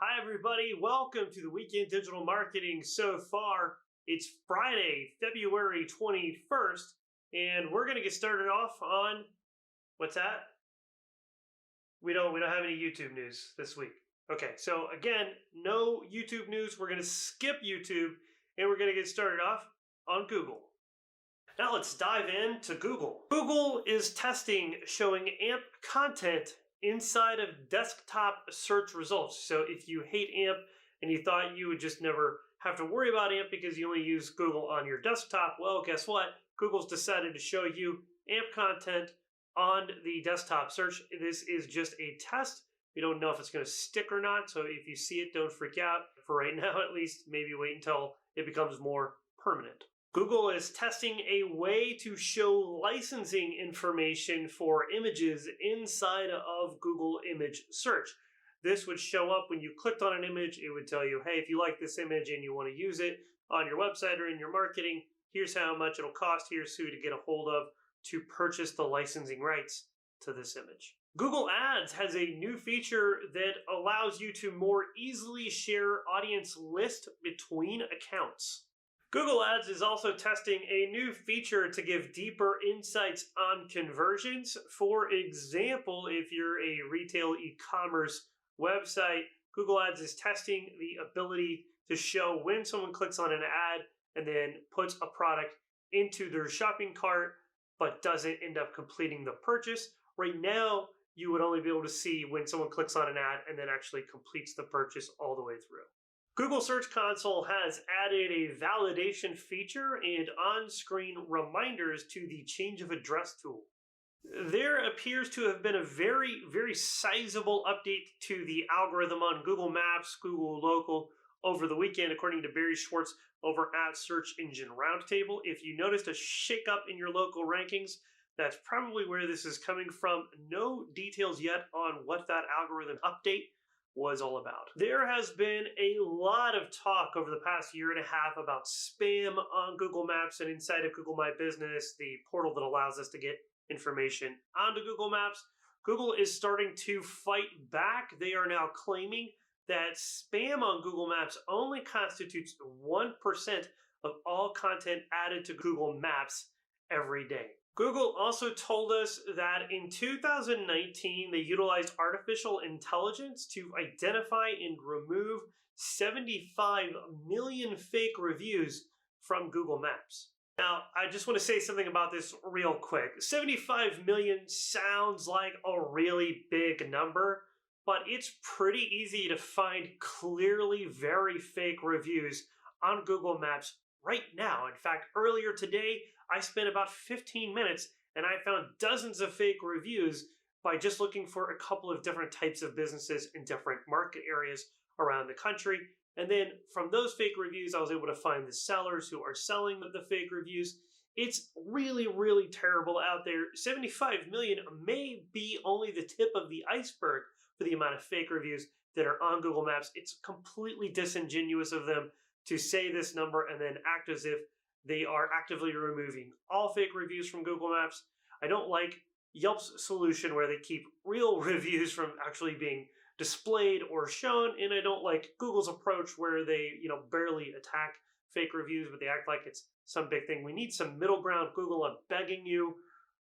Hi, everybody. Welcome to the Weekend Digital Marketing. So far, it's Friday, February 21st, and we're going to get started off on what's that? We don't have any YouTube news this week. Okay, so again, no YouTube news. We're going to skip YouTube, and we're going to get started off on Google. Now let's dive into Google. Google is testing showing AMP content inside of desktop search results. So if you hate AMP and you thought you would just never have to worry about AMP because you only use Google on your desktop, well, guess what? Google's decided to show you AMP content on the desktop search. This is just a test. We don't know if it's going to stick or not. So if you see it, don't freak out. For right now, at least, maybe wait until it becomes more permanent. Google is testing a way to show licensing information for images inside of Google Image Search. This would show up when you clicked on an image. It would tell you, hey, if you like this image and you want to use it on your website or in your marketing, here's how much it'll cost. Here's who to get a hold of to purchase the licensing rights to this image. Google Ads has a new feature that allows you to more easily share audience list between accounts. Google Ads is also testing a new feature to give deeper insights on conversions. For example, if you're a retail e-commerce website, Google Ads is testing the ability to show when someone clicks on an ad and then puts a product into their shopping cart but doesn't end up completing the purchase. Right now, you would only be able to see when someone clicks on an ad and then actually completes the purchase all the way through. Google Search Console has added a validation feature and on-screen reminders to the change of address tool. There appears to have been a very, very sizable update to the algorithm on Google Maps, Google Local over the weekend, according to Barry Schwartz over at Search Engine Roundtable. If you noticed a shakeup in your local rankings, that's probably where this is coming from. No details yet on what that algorithm update was all about. There has been a lot of talk over the past year and a half about spam on Google Maps and inside of Google My Business, the portal that allows us to get information onto Google Maps. Google is starting to fight back. They are now claiming that spam on Google Maps only constitutes 1% of all content added to Google Maps every day. Google also told us that in 2019, they utilized artificial intelligence to identify and remove 75 million fake reviews from Google Maps. Now, I just want to say something about this real quick. 75 million sounds like a really big number, but it's pretty easy to find clearly very fake reviews on Google Maps right now. In fact, earlier today, I spent about 15 minutes and I found dozens of fake reviews by just looking for a couple of different types of businesses in different market areas around the country. And then from those fake reviews, I was able to find the sellers who are selling the fake reviews. It's really, really terrible out there. 75 million may be only the tip of the iceberg for the amount of fake reviews that are on Google Maps. It's completely disingenuous of them to say this number and then act as if they are actively removing all fake reviews from Google Maps. I don't like Yelp's solution where they keep real reviews from actually being displayed or shown, and I don't like Google's approach where they, barely attack fake reviews, but they act like it's some big thing. We need some middle ground. Google, I'm begging you,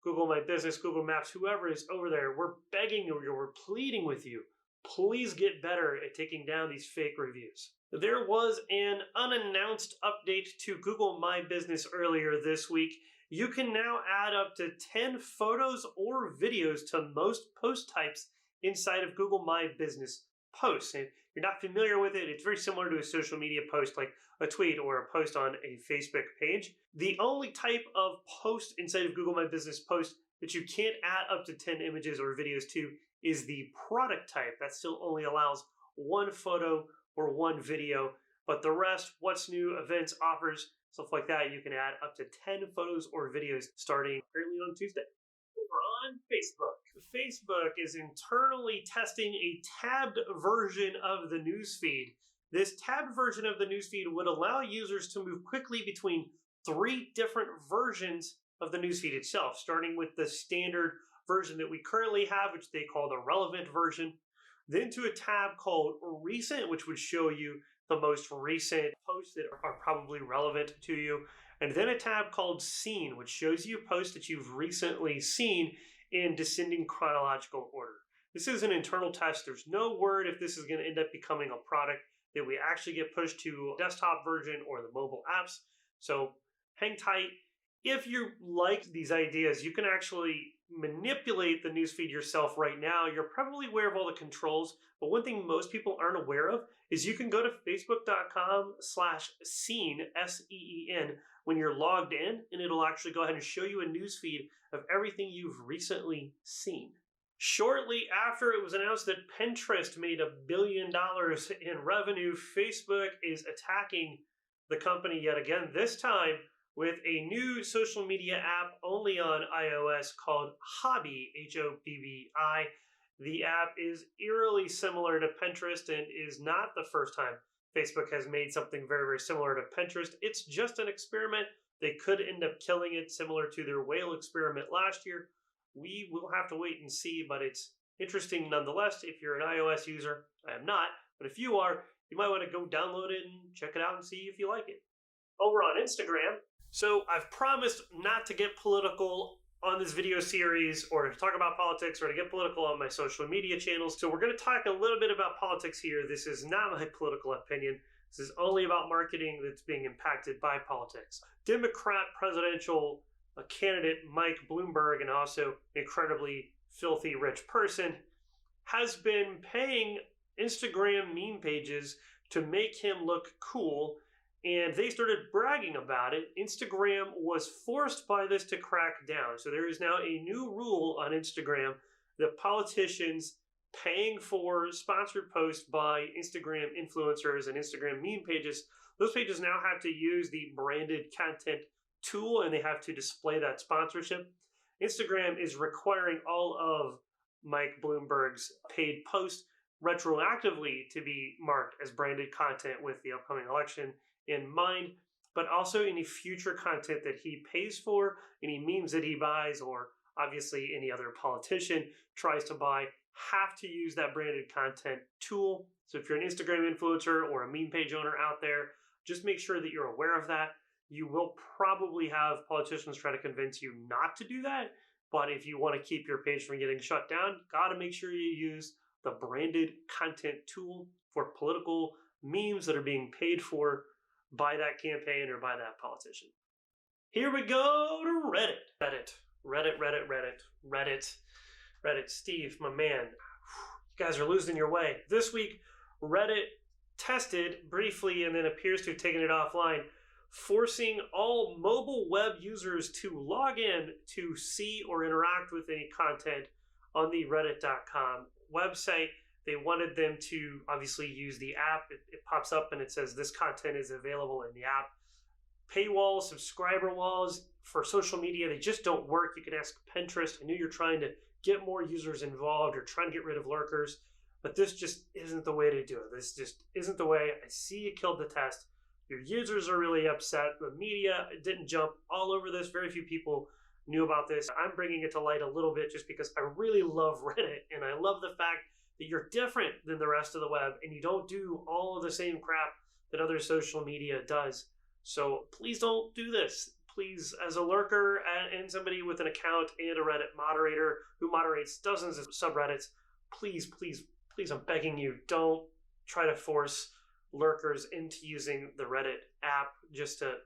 Google My Business, Google Maps, whoever is over there, we're begging you, we're pleading with you. Please get better at taking down these fake reviews. There was an unannounced update to Google My Business earlier this week. You can now add up to 10 photos or videos to most post types inside of Google My Business posts. And if you're not familiar with it, it's very similar to a social media post like a tweet or a post on a Facebook page. The only type of post inside of Google My Business post that you can't add up to 10 images or videos to is the product type. That still only allows one photo or one video, but the rest, what's new, events, offers, stuff like that, you can add up to 10 photos or videos starting early on Tuesday. Over on Facebook. Facebook is internally testing a tabbed version of the newsfeed. This tabbed version of the newsfeed would allow users to move quickly between 3 different versions of the newsfeed itself, starting with the standard version that we currently have, which they call the relevant version. then to a tab called Recent, which would show you the most recent posts that are probably relevant to you, and then a tab called Seen, which shows you posts that you've recently seen in descending chronological order. This is an internal test. There's no word if this is going to end up becoming a product that we actually get pushed to desktop version or the mobile apps. So hang tight. If you like these ideas, you can actually manipulate the newsfeed yourself right now. You're probably aware of all the controls, but one thing most people aren't aware of is you can go to facebook.com/seen, S-E-E-N, when you're logged in, and it'll actually go ahead and show you a newsfeed of everything you've recently seen. Shortly after it was announced that Pinterest made $1 billion in revenue, Facebook is attacking the company yet again, this time with a new social media app only on iOS called Hobby, Hobbi. The app is eerily similar to Pinterest and is not the first time Facebook has made something very, very similar to Pinterest. It's just an experiment. They could end up killing it, similar to their whale experiment last year. We will have to wait and see, but it's interesting nonetheless. If you're an iOS user, I am not, but if you are, you might want to go download it and check it out and see if you like it. Over on Instagram, so I've promised not to get political on this video series or to talk about politics or to get political on my social media channels. So we're going to talk a little bit about politics here. This is not my political opinion. This is only about marketing that's being impacted by politics. Democrat presidential candidate Mike Bloomberg, and also incredibly filthy rich person, has been paying Instagram meme pages to make him look cool, and they started bragging about it. Instagram was forced by this to crack down. So there is now a new rule on Instagram that politicians paying for sponsored posts by Instagram influencers and Instagram meme pages, those pages now have to use the branded content tool and they have to display that sponsorship. Instagram is requiring all of Mike Bloomberg's paid posts retroactively to be marked as branded content with the upcoming election in mind, but also any future content that he pays for, any memes that he buys, or obviously any other politician tries to buy, have to use that branded content tool. So if you're an Instagram influencer or a meme page owner out there, just make sure that you're aware of that. You will probably have politicians try to convince you not to do that, but if you want to keep your page from getting shut down, gotta make sure you use the branded content tool for political memes that are being paid for by that campaign or by that politician. Here we go to Reddit. Steve, my man, you guys are losing your way. This week, Reddit tested briefly and then appears to have taken it offline, forcing all mobile web users to log in to see or interact with any content on the reddit.com website. They wanted them to obviously use the app. It pops up and it says this content is available in the app. Paywalls, subscriber walls for social media, they just don't work. You can ask Pinterest. I knew you're trying to get more users involved or trying to get rid of lurkers, but this just isn't the way to do it. This just isn't the way. I see you killed the test. Your users are really upset. The media didn't jump all over this. Very few people knew about this. I'm bringing it to light a little bit just because I really love Reddit, and I love the fact that you're different than the rest of the web and you don't do all of the same crap that other social media does. So please don't do this. Please, as a lurker and somebody with an account and a Reddit moderator who moderates dozens of subreddits, please, I'm begging you, don't try to force lurkers into using the Reddit app just to,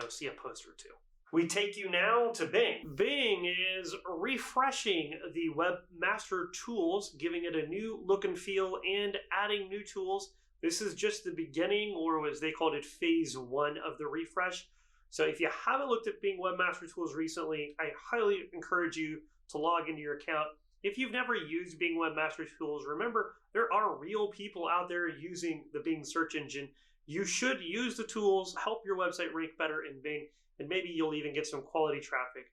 see a post or two. We take you now to Bing. Bing is refreshing the webmaster tools, giving it a new look and feel and adding new tools. This is just the beginning, or as they called it, phase 1 of the refresh. So if you haven't looked at Bing webmaster tools recently, I highly encourage you to log into your account. If you've never used Bing webmaster tools, remember there are real people out there using the Bing search engine. You should use the tools, help your website rank better in Bing, and maybe you'll even get some quality traffic.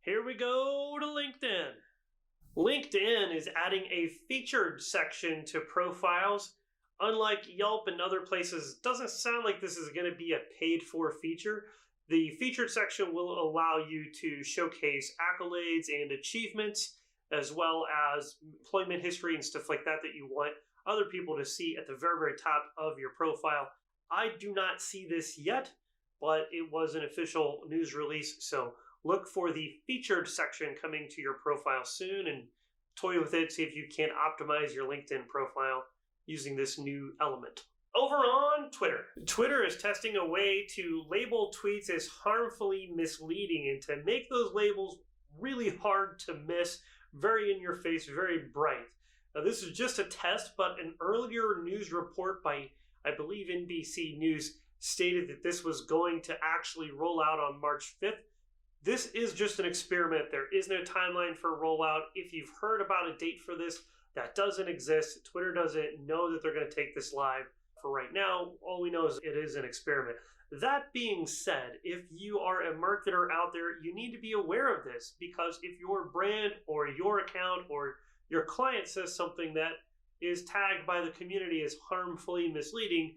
Here we go to LinkedIn. LinkedIn is adding a featured section to profiles. Unlike Yelp and other places, it doesn't sound like this is going to be a paid-for feature. The featured section will allow you to showcase accolades and achievements as well as employment history and stuff like that you want other people to see at the very, very top of your profile. I do not see this yet, but it was an official news release, so look for the featured section coming to your profile soon and toy with it, see if you can optimize your LinkedIn profile using this new element. Over on Twitter. Twitter is testing a way to label tweets as harmfully misleading and to make those labels really hard to miss, very in your face, very bright. Now, this is just a test, but an earlier news report by, I believe, NBC News stated that this was going to actually roll out on March 5th. This is just an experiment. There is no timeline for rollout. If you've heard about a date for this, that doesn't exist. Twitter doesn't know that they're going to take this live. For right now, all we know is it is an experiment. That being said, if you are a marketer out there, you need to be aware of this, because if your brand or your account or your client says something that is tagged by the community as harmfully misleading,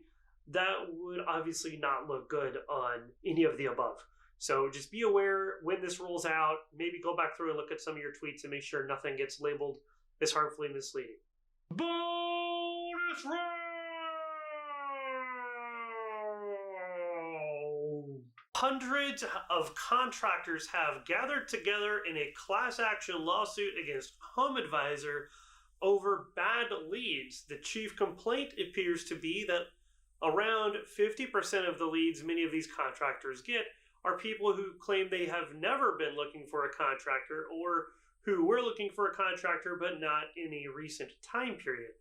that would obviously not look good on any of the above. So just be aware when this rolls out. Maybe go back through and look at some of your tweets and make sure nothing gets labeled as harmfully misleading. Bonus round! Hundreds of contractors have gathered together in a class action lawsuit against HomeAdvisor over bad leads. The chief complaint appears to be that around 50% of the leads many of these contractors get are people who claim they have never been looking for a contractor, or who were looking for a contractor but not in a recent time period.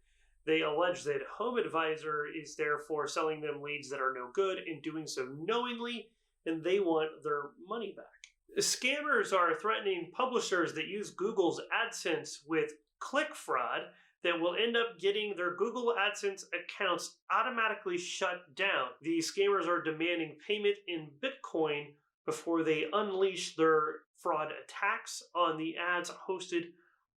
They allege that HomeAdvisor is therefore selling them leads that are no good and doing so knowingly, and they want their money back. Scammers are threatening publishers that use Google's AdSense with click fraud that will end up getting their Google AdSense accounts automatically shut down. The scammers are demanding payment in Bitcoin before they unleash their fraud attacks on the ads hosted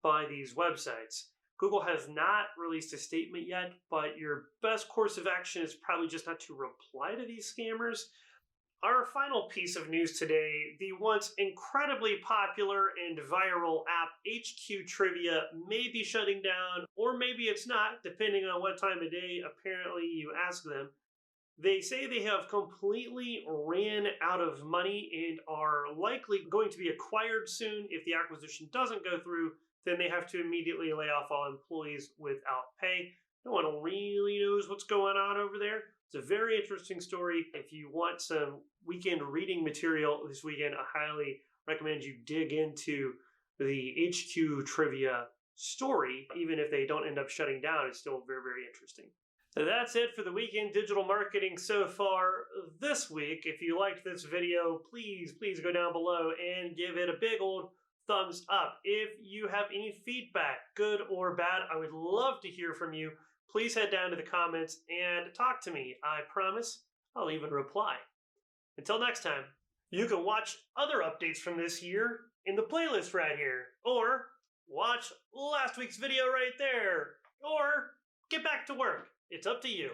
by these websites. Google has not released a statement yet, but your best course of action is probably just not to reply to these scammers. Our final piece of news today, the once incredibly popular and viral app HQ Trivia may be shutting down, or maybe it's not, depending on what time of day apparently you ask them. They say they have completely ran out of money and are likely going to be acquired soon. If the acquisition doesn't go through, then they have to immediately lay off all employees without pay. No one really knows what's going on over there. It's a very interesting story. If you want some weekend reading material this weekend, I highly recommend you dig into the HQ Trivia story. Even if they don't end up shutting down, it's still very, very interesting. That's it for the weekend digital marketing so far this week. If you liked this video, please go down below and give it a big old thumbs up. If you have any feedback, good or bad, I would love to hear from you. Please head down to the comments and talk to me. I promise I'll even reply. Until next time, you can watch other updates from this year in the playlist right here, or watch last week's video right there, or get back to work. It's up to you.